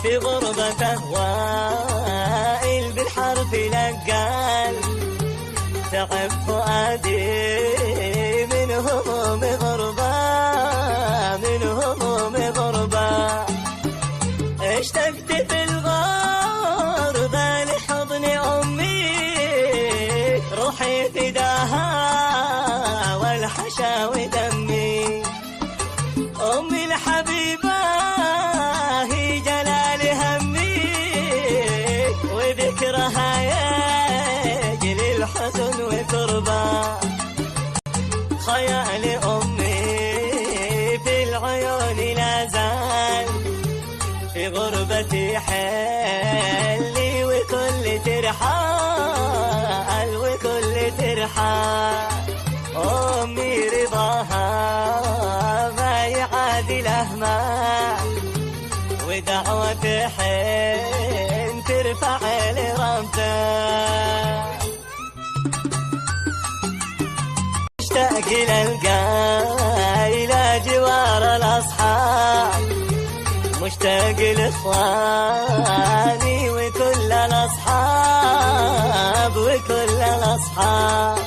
في غربته وائل بالحرف لقال تعب فؤادي من هموم غربة، من هموم غربة. اشتقت في الغربة لحضن أمي، روحي فداها والحشاوي دمي. أمي الحبيبة هي جلال همي، وذكرها يجلي الحزن وكربة. خيال أمي في العيون لا زال، في غربتي حلي وكل ترحال، وكل ترحال. أمي رضاها ما يعادل أهمال، ودعوة حين ترفع لربها. مشتاق للقاي إلى جوار الأصحاب، مشتاق لإخواني وكل الأصحاب، وكل الأصحاب.